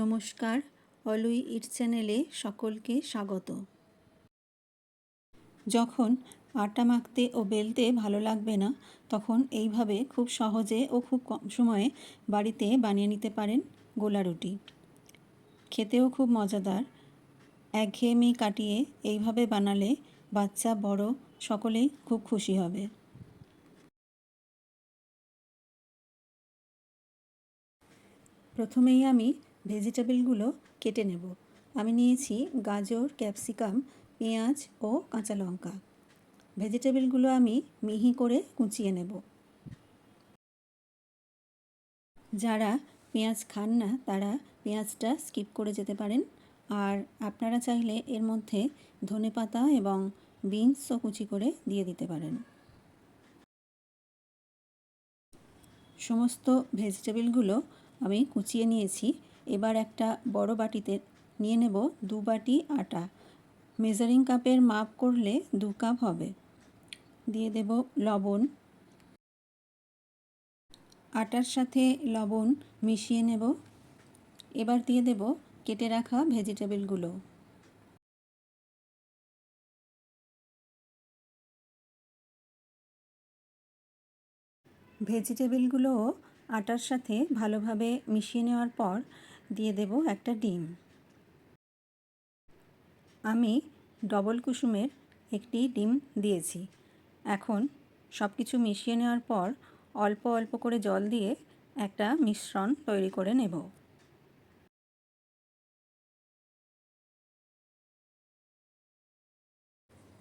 নমস্কার, অলুই ইট চ্যানেলে সকলকে স্বাগত। যখন আটা মাখতে ও বেলতে ভালো লাগবে না, তখন এইভাবে খুব সহজে ও খুব কম সময়ে বাড়িতে বানিয়ে নিতে পারেন গোলা রুটি। খেতেও খুব মজাদার। একঘেয়েমি কাটিয়ে এইভাবে বানালে বাচ্চা বড় সকলেই খুব খুশি হবে। প্রথমেই আমি ভেজিটেবলগুলো কেটে নেব। আমি নিয়েছি গাজর, ক্যাপসিকাম, পেঁয়াজ ও কাঁচা লঙ্কা। ভেজিটেবলগুলো আমি মিহি করে কুচিয়ে নেব। যারা পেঁয়াজ খান না তারা পেঁয়াজটা স্কিপ করে যেতে পারেন, আর আপনারা চাইলে এর মধ্যে ধনেপাতা এবং বিনসও কুচি করে দিয়ে দিতে পারেন। সমস্ত ভেজিটেবলগুলো আমি কুচিয়ে নিয়েছি। এবার একটা বড় বাটিতে নিয়ে নেব 2 বাটি আটা। মেজারিং কাপের মাপ করলে 2 কাপ হবে। দিয়ে দেব লবণ। আটার সাথে লবণ মিশিয়ে নেব। এবার দিয়ে দেব কেটে রাখা ভেজিটেবলগুলো। ভেজিটেবলগুলোও আটার সাথে ভালোভাবে মিশিয়ে নেওয়ার পর দিয়ে দেব একটা ডিম। আমি ডবল কুসুমের একটি ডিম দিয়েছি। এখন সব কিছু মিশিয়ে নেওয়ার পর অল্প অল্প করে জল দিয়ে একটা মিশ্রণ তৈরি করে নেব।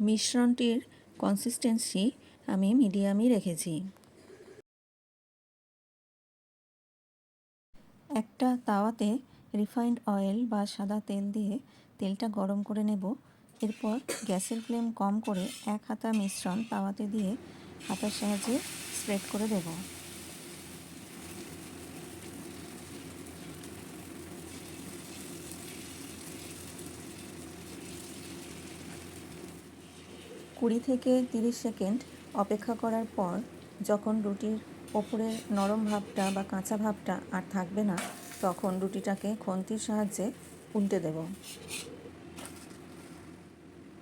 মিশ্রণটির কনসিস্টেন্সি আমি মিডিয়ামই রেখেছি। একটা তাওয়াতে রিফাইন্ড অয়েল বা সাদা তেল দিয়ে তেলটা গরম করে নেব। এরপর গ্যাসের ফ্লেম কম করে 1 হাতা মিশ্রণ তাওয়াতে দিয়ে হাতার সাহায্যে স্প্রেড করে দেব। কুড়ি থেকে 30 সেকেন্ড অপেক্ষা করার পর যখন রুটির ওপরের নরম ভাবটা বা কাঁচা ভাবটা আর থাকবে না, তখন রুটিটাকে খুন্তির সাহায্যে উল্টে দেব।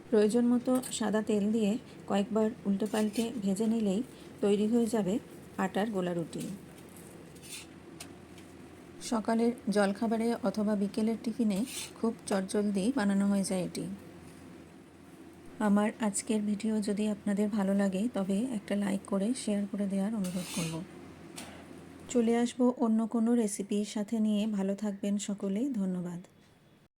প্রয়োজন মতো সাদা তেল দিয়ে কয়েকবার উল্টে পাল্টে ভেজে নিলেই তৈরি হয়ে যাবে আটার গোলা রুটি। সকালের জলখাবারে অথবা বিকেলের টিফিনে খুব চটজলদি বানানো হয়ে যায় এটি। আমার আজকের ভিডিও যদি আপনাদের ভালো লাগে তবে একটা লাইক করে শেয়ার করে দেওয়ার অনুরোধ করব। চলে আসবো অন্য কোনো রেসিপির সাথে নিয়ে। ভালো থাকবেন সকলে। ধন্যবাদ।